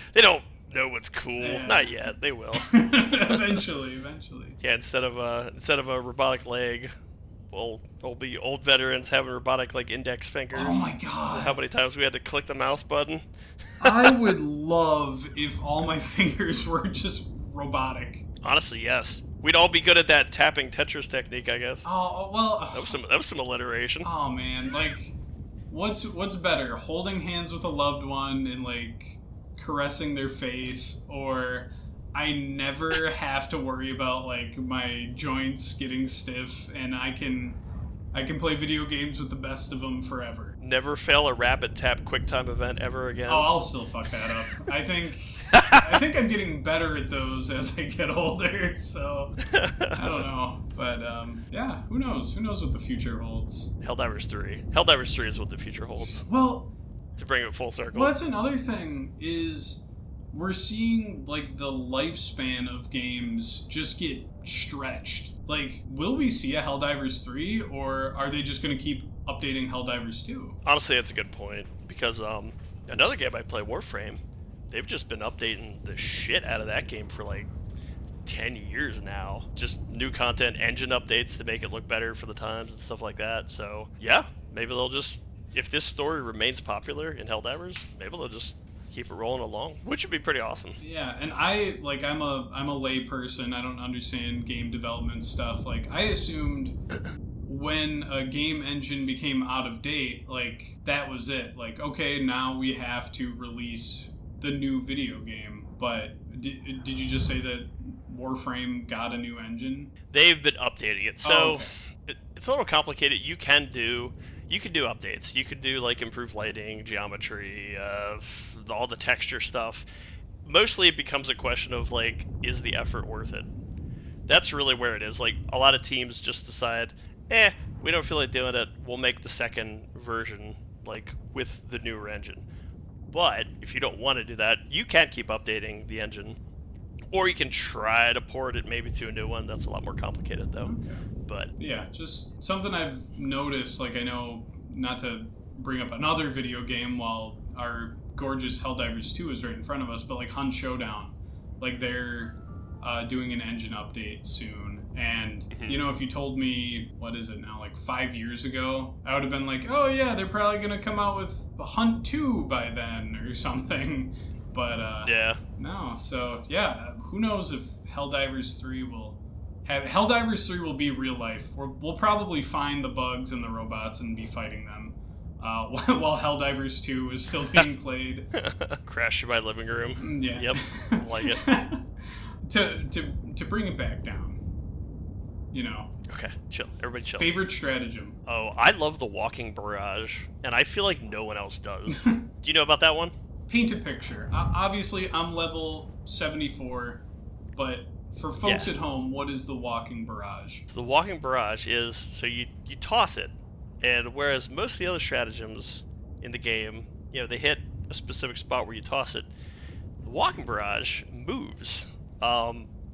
know what's cool. Yeah. Not yet. They will. Eventually. Yeah. Instead of a robotic leg, we'll be old veterans having robotic like index fingers. Oh my god! How many times we had to click the mouse button? I would love if all my fingers were just robotic. Honestly, yes. We'd all be good at that tapping Tetris technique, I guess. Oh well. That was some alliteration. Oh man, like, what's better, holding hands with a loved one and like caressing their face, or I never have to worry about like my joints getting stiff and I can play video games with the best of them forever. Never fail a rapid tap QuickTime event ever again. Oh, I'll still fuck that up. I think I'm getting better at those as I get older, so I don't know. But yeah, who knows? Who knows what the future holds? Helldivers 3. Helldivers 3 is what the future holds. Well, to bring it full circle. Well, that's another thing is we're seeing like the lifespan of games just get stretched. Like, will we see a Helldivers 3, or are they just going to keep updating Helldivers 2? Honestly, that's a good point, because another game I play, Warframe, they've just been updating the shit out of that game for like 10 years now. Just new content, engine updates to make it look better for the times and stuff like that. So yeah, maybe they'll just, if this story remains popular in Helldivers, maybe they'll just keep it rolling along, which would be pretty awesome. Yeah, and I'm a lay person. I don't understand game development stuff. Like, I assumed when a game engine became out of date, like, that was it. Like, okay, now we have to release the new video game. But did you just say that Warframe got a new engine? They've been updating it, so it's a little complicated. You can do updates. You could do like improved lighting, geometry, all the texture stuff. Mostly it becomes a question of like, is the effort worth it? That's really where it is. Like, a lot of teams just decide, we don't feel like doing it. We'll make the second version like with the newer engine. But if you don't want to do that, you can keep updating the engine, or you can try to port it maybe to a new one. That's a lot more complicated though. Okay. But yeah, just something I've noticed. Like, I know, not to bring up another video game while our gorgeous Helldivers 2 is right in front of us, but like Hunt Showdown, like they're doing an engine update soon. And, you know, if you told me, what is it now, like 5 years ago, I would have been like, oh yeah, they're probably going to come out with Hunt 2 by then or something. But yeah, no. So yeah, who knows if Helldivers 3 will have... Helldivers 3 will be real life. We'll probably find the bugs and the robots and be fighting them. While Helldivers 2 is still being played. Crash in my living room. Yeah. Yep. Like it. To bring it back down, you know. Okay, chill. Everybody chill. Favorite stratagem? Oh, I love the walking barrage, and I feel like no one else does. Do you know about that one? Paint a picture. Obviously, I'm level 74, but for folks at home, what is the walking barrage? So the walking barrage is, so you toss it, and whereas most of the other stratagems in the game, you know, they hit a specific spot where you toss it, the walking barrage moves.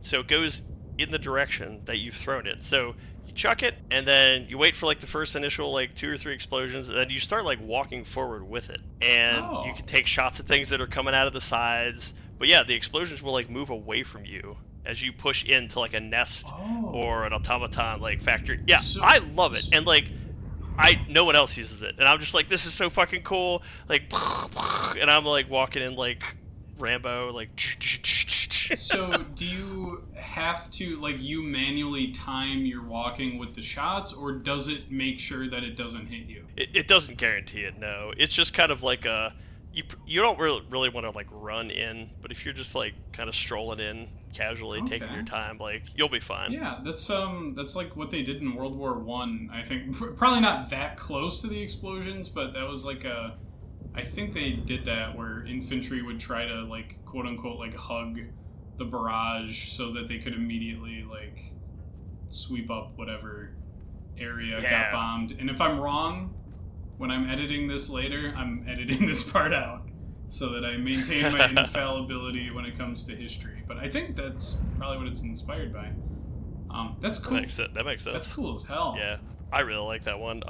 So it goes in the direction that you've thrown it. So you chuck it, and then you wait for like the first initial like 2 or 3 explosions, and then you start like walking forward with it. And you can take shots at things that are coming out of the sides. But yeah, the explosions will like move away from you as you push into like a nest or an automaton like factory. Yeah, so, I love it. And like, no one else uses it, and I'm just like, this is so fucking cool. Like, and I'm like walking in like Rambo, like. So do you have to, like, you manually time your walking with the shots, or does it make sure that it doesn't hit you? It doesn't guarantee it, no. It's just kind of like a, you don't really want to like run in, but if you're just like kind of strolling in casually, taking your time, like, you'll be fine. Yeah, that's like what they did in World War I. I think probably not that close to the explosions, but that was like I think they did that where infantry would try to like quote unquote like hug the barrage so that they could immediately like sweep up whatever area got bombed. And if I'm wrong, when I'm editing this later, I'm editing this part out so that I maintain my infallibility when it comes to history. But I think that's probably what it's inspired by. That's cool. That makes sense. That's cool as hell. Yeah, I really like that one.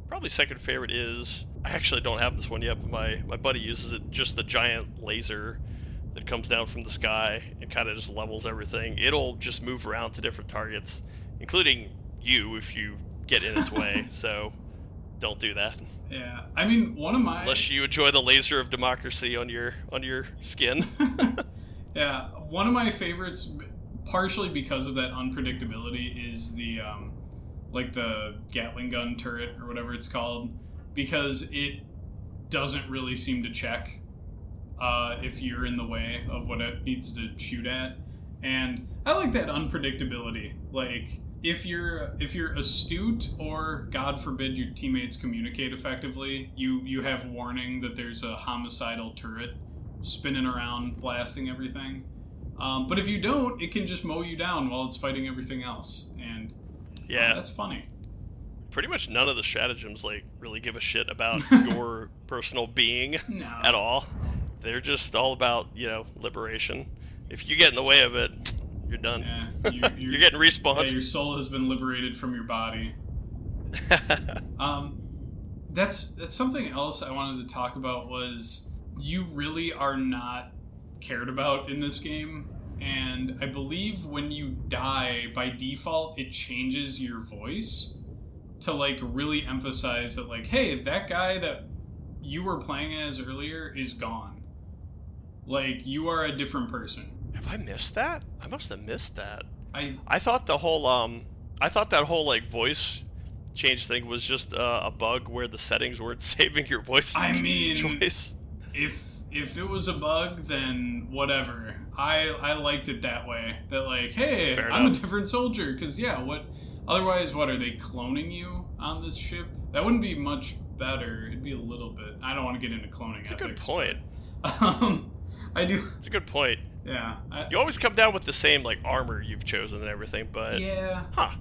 Probably second favorite is, I actually don't have this one yet, but my buddy uses it, just the giant laser that comes down from the sky and kind of just levels everything. It'll just move around to different targets, including you if you get in its way. So don't do that. Yeah, I mean, one of my... Unless you enjoy the laser of democracy on your skin. Yeah, one of my favorites, partially because of that unpredictability, is the like the Gatling gun turret or whatever it's called, because it doesn't really seem to check if you're in the way of what it needs to shoot at. And I like that unpredictability. Like, if you're astute, or God forbid your teammates communicate effectively, you have warning that there's a homicidal turret spinning around blasting everything. But if you don't, it can just mow you down while it's fighting everything else. And that's funny. Pretty much none of the stratagems like really give a shit about your personal being at all. They're just all about, liberation. If you get in the way of it, you're done. Yeah, you're getting respawned. Yeah, your soul has been liberated from your body. That's something else I wanted to talk about was you really are not cared about in this game. And I believe when you die, by default, it changes your voice to, like, really emphasize that, like, hey, that guy that you were playing as earlier is gone. Like, you are a different person. Have I missed that? I must have missed that. I thought the whole, I thought that whole, like, voice change thing was just a bug where the settings weren't saving your voice choice. If it was a bug, then whatever. I liked it that way. That, like, hey, I'm a different soldier. Because, yeah, otherwise, what, are they cloning you on this ship? That wouldn't be much better. It'd be a little bit. I don't want to get into cloning ethics. It's a good point. I do. It's a good point. Yeah. You always come down with the same, like, armor you've chosen and everything, but... Yeah. I'll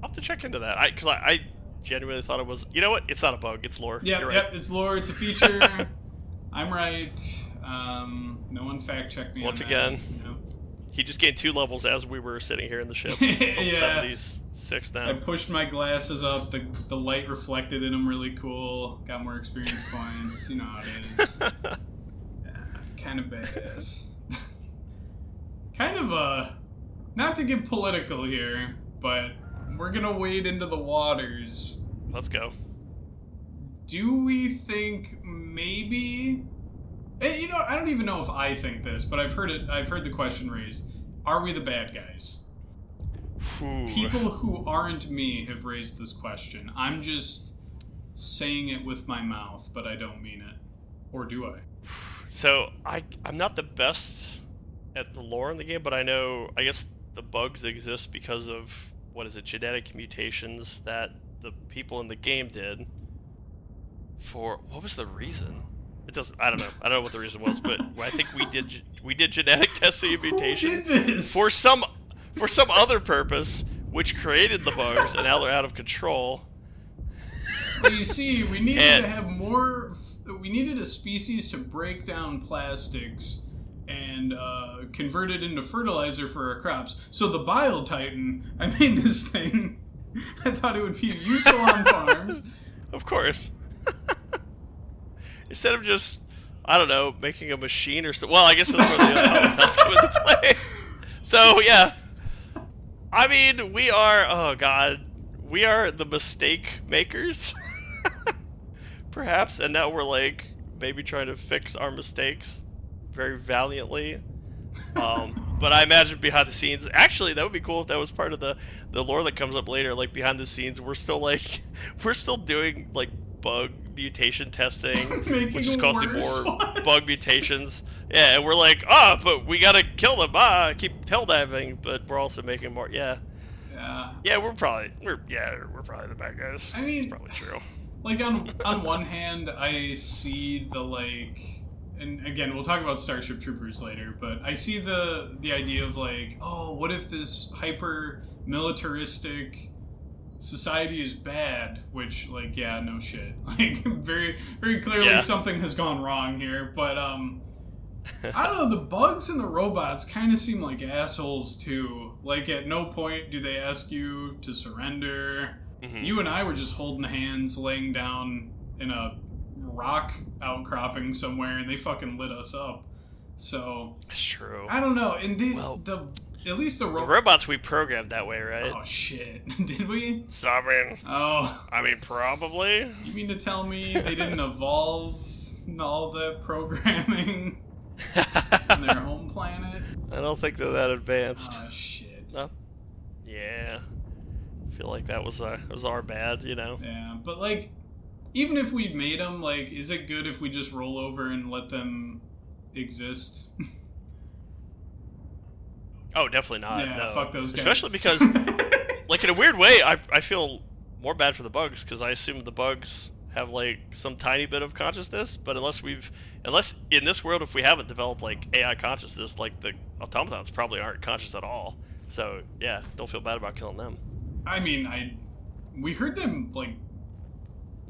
have to check into that. Because I genuinely thought it was... You know what? It's not a bug. It's lore. Yeah, You're right. Yep, it's lore. It's a feature. I'm right. No one fact-checked me Once on again, that. Yep. he just gained 2 levels as we were sitting here in the ship. Yeah. 76 now. I pushed my glasses up. The light reflected in them really cool. Got more experience points. You know how it is. Yeah, kind of badass. Kind of not to get political here, but we're gonna wade into the waters. Let's go. Do we think maybe... You know, I don't even know if I think this, but I've heard the question raised. Are we the bad guys? Ooh. People who aren't me have raised this question. I'm just saying it with my mouth, but I don't mean it. Or do I? So, I'm not the best at the lore in the game, but I guess the bugs exist because of, genetic mutations that the people in the game did. For what was the reason? I don't know what the reason was, but I think we did genetic testing and mutation. Who did this? For some other purpose, which created the bugs, and now they're out of control. Well, you see, we needed to have more. We needed a species to break down plastics and convert it into fertilizer for our crops. So the Bile Titan, I made this thing. I thought it would be useful on farms. Of course. Instead of just, I don't know, making a machine or so. Well, I guess that's where the automats come into play. So, yeah. I mean, we are the mistake makers. Perhaps. And now we're, like, maybe trying to fix our mistakes very valiantly. But I imagine behind the scenes, actually, that would be cool if that was part of the lore that comes up later. Like, behind the scenes, we're still doing, like, bug mutation testing, which is causing more bug mutations. Yeah, and we're like, but we gotta kill them. Keep tail diving, but we're also making more. Yeah. Yeah, we're probably the bad guys. I mean, it's probably true. Like on one hand, I see the like, and again, we'll talk about Starship Troopers later, but I see the idea of like, oh, what if this hyper militaristic society is bad, which, like, yeah, no shit. Like, very, very clearly something has gone wrong here, but, I don't know, the bugs and the robots kind of seem like assholes, too. Like, at no point do they ask you to surrender. Mm-hmm. You and I were just holding hands, laying down in a rock outcropping somewhere, and they fucking lit us up. So... That's true. I don't know, and at least the robots we programmed that way, right? Oh, shit. Did we? So, I mean, probably. You mean to tell me they didn't evolve all that programming on their home planet? I don't think they're that advanced. Oh, shit. No? Yeah. I feel like that was our bad, you know? Yeah, but, like, even if we made them, like, is it good if we just roll over and let them exist? Oh, definitely not. Yeah, no. fuck those guys. Especially because, like, in a weird way, I feel more bad for the bugs, because I assume the bugs have, like, some tiny bit of consciousness, but unless in this world, if we haven't developed, like, AI consciousness, like, the automatons probably aren't conscious at all. So, yeah, don't feel bad about killing them. I mean, we heard them, like,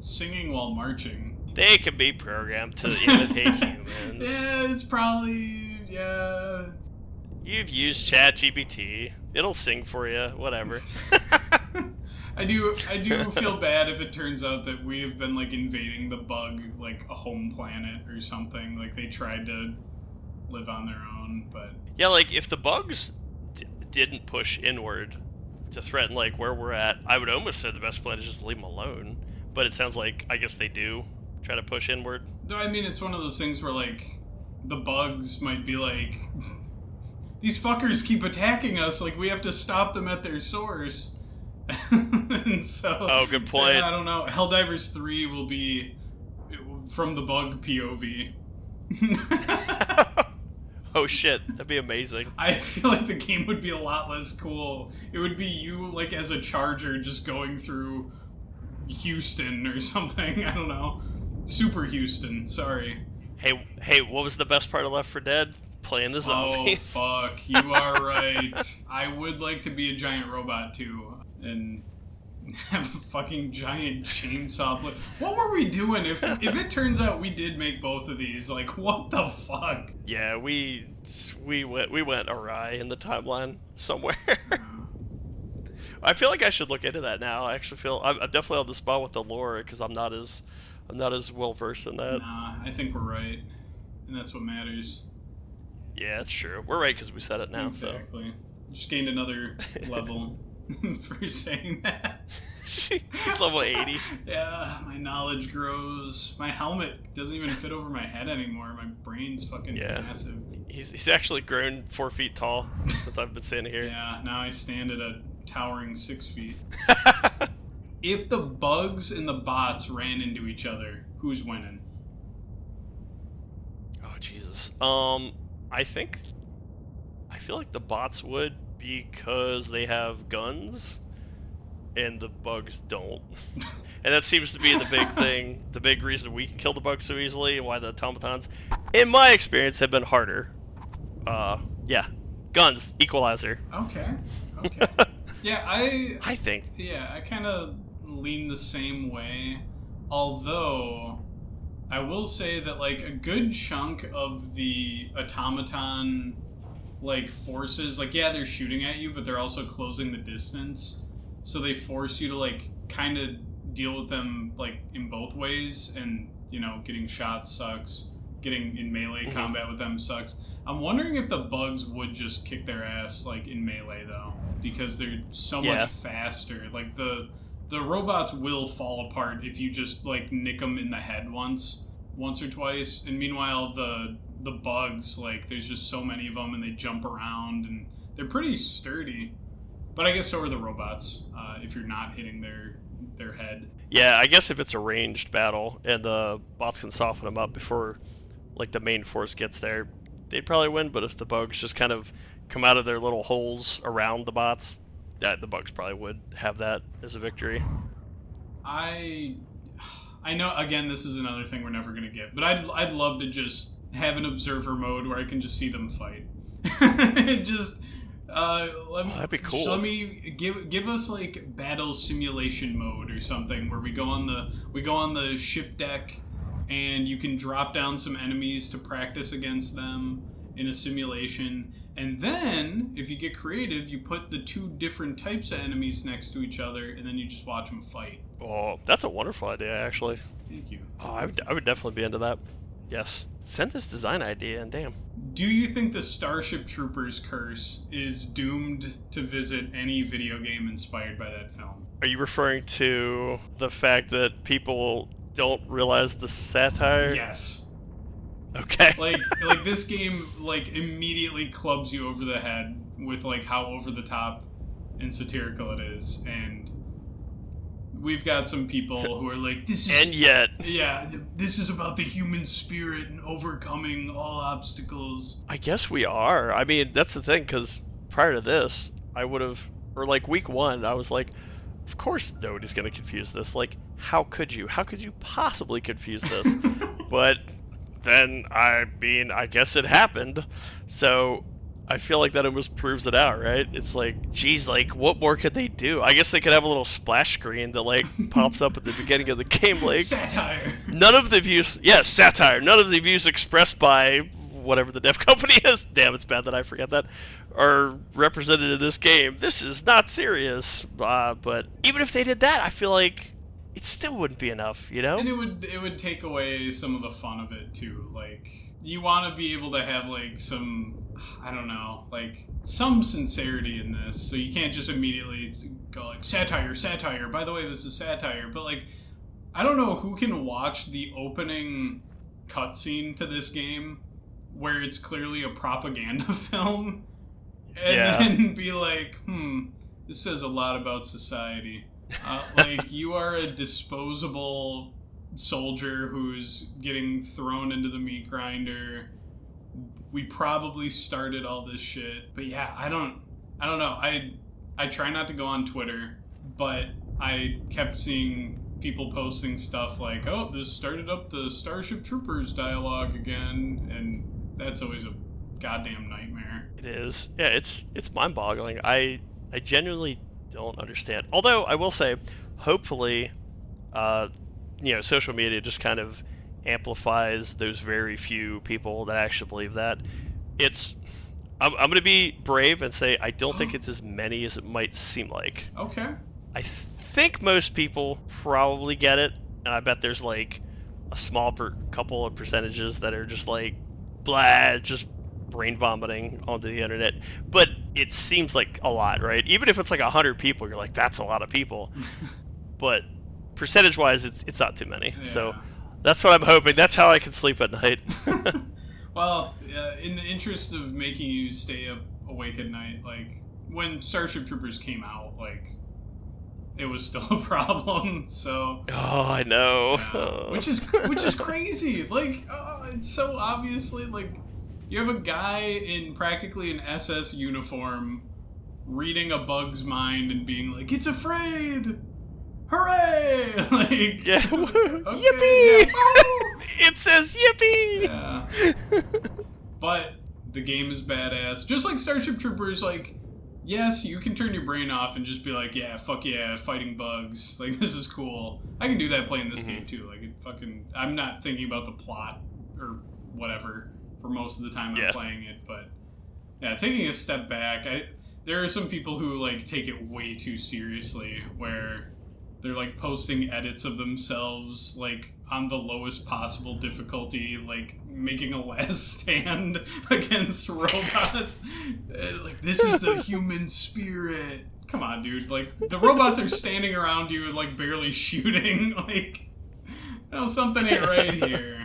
singing while marching. They can be programmed to imitate humans. Yeah, it's probably, yeah. You've used ChatGPT. It'll sing for you, whatever. I do feel bad if it turns out that we have been like invading the bug like a home planet or something. Like they tried to live on their own, but yeah, like if the bugs didn't push inward to threaten like where we're at, I would almost say the best plan is just leave them alone. But it sounds like I guess they do try to push inward. Though I mean, it's one of those things where like the bugs might be like, these fuckers keep attacking us. Like we have to stop them at their source. And so, oh, good point. I don't know. Helldivers 3 will be from the bug POV. Oh shit, that'd be amazing. I feel like the game would be a lot less cool. It would be you like as a charger just going through Houston or something. I don't know. Super Houston, sorry. Hey, what was the best part of Left 4 Dead? Playing the zombies. Oh, fuck. You are right. I would like to be a giant robot, too. And have a fucking giant chainsaw. What were we doing if it turns out we did make both of these? Like, what the fuck? Yeah, we went awry in the timeline somewhere. I feel like I should look into that now. I actually feel I'm definitely on the spot with the lore because I'm not as well versed in that. Nah, I think we're right, and that's what matters. Yeah, that's true. We're right because we said it now. Exactly. Just gained another level for saying that. He's level 80. Yeah, my knowledge grows. My helmet doesn't even fit over my head anymore. My brain's fucking massive. He's actually grown 4 feet tall since I've been standing here. Yeah, now I stand at a towering 6 feet. If the bugs and the bots ran into each other, who's winning? Oh Jesus. I feel like the bots would because they have guns and the bugs don't. And that seems to be the big thing, the big reason we can kill the bugs so easily and why the automatons, in my experience, have been harder. Yeah. Guns, equalizer. Okay. Yeah, I think. Yeah, I kind of lean the same way. Although, I will say that, like, a good chunk of the automaton, like, forces, like, yeah, they're shooting at you, but they're also closing the distance. So they force you to, like, kind of deal with them, like, in both ways. And, you know, getting shot sucks. Getting in melee combat with them sucks. I'm wondering if the bugs would just kick their ass, like, in melee, though. Because they're so much faster. Like, the robots will fall apart if you just, like, nick them in the head once or twice. And meanwhile, the bugs, like, there's just so many of them, and they jump around, and they're pretty sturdy. But I guess so are the robots, if you're not hitting their head. Yeah, I guess if it's a ranged battle, and the bots can soften them up before, like, the main force gets there, they'd probably win. But if the bugs just kind of come out of their little holes around the bots, the bugs probably would have that as a victory. I know, again, this is another thing we're never going to get, but I'd love to just have an observer mode where I can just see them fight. Just that'd be cool. Let me give us like battle simulation mode or something where we go on the ship deck and you can drop down some enemies to practice against them in a simulation. And then, if you get creative, you put the two different types of enemies next to each other, and then you just watch them fight. Oh, that's a wonderful idea, actually. Thank you. Oh, I would definitely be into that. Yes. Send this design idea, and damn. Do you think the Starship Troopers curse is doomed to visit any video game inspired by that film? Are you referring to the fact that people don't realize the satire? Yes. Okay. like this game like immediately clubs you over the head with like how over the top and satirical it is, and we've got some people who are like, this is, and yet, yeah, this is about the human spirit and overcoming all obstacles. I guess we are. I mean, that's the thing, because prior to this, I would have, or like week 1, I was like, of course nobody's gonna confuse this. Like, how could you possibly confuse this? But then, I mean, I guess it happened. So I feel like that almost proves it out, right? It's like, geez, like, what more could they do? I guess they could have a little splash screen that, like, pops up at the beginning of the game, like... Satire! None of the views... Yes, satire. None of the views expressed by whatever the dev company is, damn, it's bad that I forget that, are represented in this game. This is not serious. But even if they did that, I feel like it still wouldn't be enough, you know? And it would take away some of the fun of it, too. Like, you want to be able to have, like, some... I don't know, like, some sincerity in this, so you can't just immediately go like, satire, by the way, this is satire, but like, I don't know who can watch the opening cutscene to this game, where it's clearly a propaganda film, and then be like, this says a lot about society. Like, you are a disposable soldier who's getting thrown into the meat grinder. We probably started all this shit, but yeah, I don't know. I try not to go on Twitter, but I kept seeing people posting stuff like, "Oh, this started up the Starship Troopers dialogue again," and that's always a goddamn nightmare. It is. Yeah, it's mind-boggling. I genuinely don't understand. Although I will say, hopefully, social media just kind of amplifies those very few people that actually believe that. I'm going to be brave and say I don't think it's as many as it might seem like. Okay. I think most people probably get it, and I bet there's like a small couple of percentages that are just like, blah, just brain vomiting onto the internet. But it seems like a lot, right? Even if it's like 100 people, you're like, that's a lot of people. But percentage-wise, it's not too many. Yeah. So that's what I'm hoping. That's how I can sleep at night. Well, in the interest of making you stay awake at night, like, when Starship Troopers came out, like, it was still a problem, so... Oh, I know. Which is crazy. Like, it's so obviously, like, you have a guy in practically an SS uniform reading a bug's mind and being like, it's afraid! Hooray! Like, yeah. Okay, yippee! Yeah. Oh! It says yippee! Yeah. But the game is badass. Just like Starship Troopers, like, yes, you can turn your brain off and just be like, yeah, fuck yeah, fighting bugs. Like, this is cool. I can do that playing this game too. Like, I'm not thinking about the plot or whatever for most of the time I'm playing it. But yeah, taking a step back, there are some people who, like, take it way too seriously, where they're, like, posting edits of themselves, like, on the lowest possible difficulty, like, making a last stand against robots. Like, this is the human spirit. Come on, dude. Like, the robots are standing around you and, like, barely shooting. Like, something ain't right here.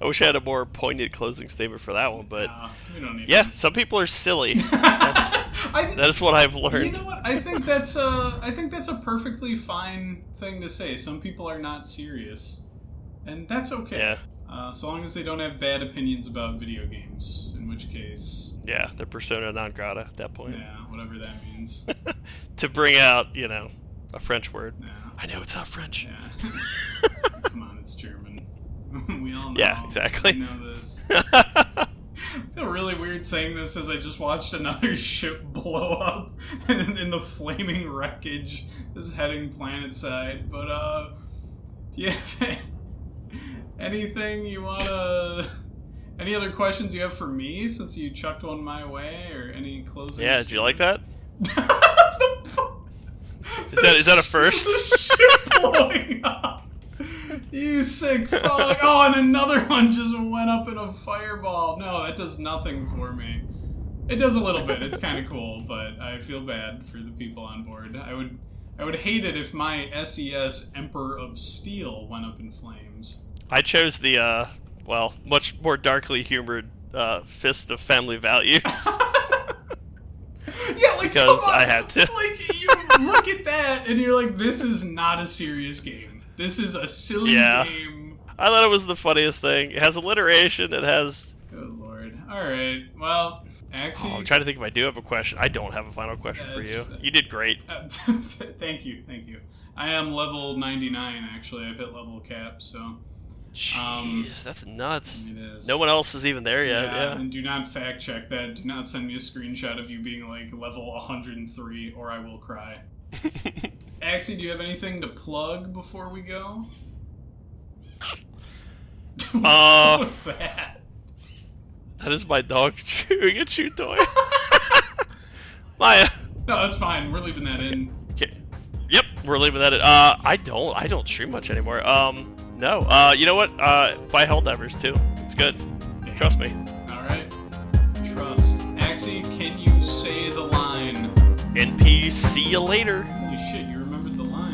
I wish I had a more poignant closing statement for that one, but we don't need some people are silly. That is what I've learned. You know what? I think that's a perfectly fine thing to say. Some people are not serious, and that's okay. Yeah. So long as they don't have bad opinions about video games, in which case... Yeah, they're persona non grata at that point. Yeah, whatever that means. To bring out, a French word. Yeah. I know it's not French. Yeah. Come on, it's German. We all know. Yeah, exactly. We know this. I feel really weird saying this as I just watched another ship blow up and in the flaming wreckage is heading planetside. But, do you have anything you want to... Any other questions you have for me since you chucked one my way, or any closing Yeah, did you like that? Is that a first? The ship blowing up! You sick fuck. Oh, and another one just went up in a fireball. No, that does nothing for me. It does a little bit. It's kind of cool, but I feel bad for the people on board. I would hate it if my SES Emperor of Steel went up in flames. I chose the, much more darkly humored Fist of Family Values. Yeah, like, because I had to. Like, you look at that and you're like, this is not a serious game. This is a silly game. I thought it was the funniest thing. It has alliteration. It has... Good lord. Alright, well, actually... I'm trying to think if I do have a question. I don't have a final question for you. You did great. Thank you. I am level 99, actually. I've hit level cap, so... Jeez, that's nuts. It is. No one else is even there yet. Yeah. And do not fact check that. Do not send me a screenshot of you being like level 103, or I will cry. Axey, do you have anything to plug before we go? What was that? That is my dog chewing a chew toy. Maya. No, that's fine. We're leaving that in. Okay. Yep, we're leaving that in. I don't stream much anymore. No. You know what? Buy Helldivers too. It's good. Yeah. Trust me. Alright. Trust. Axey, can you say the line? NP, see you later. Holy shit, you remembered the line.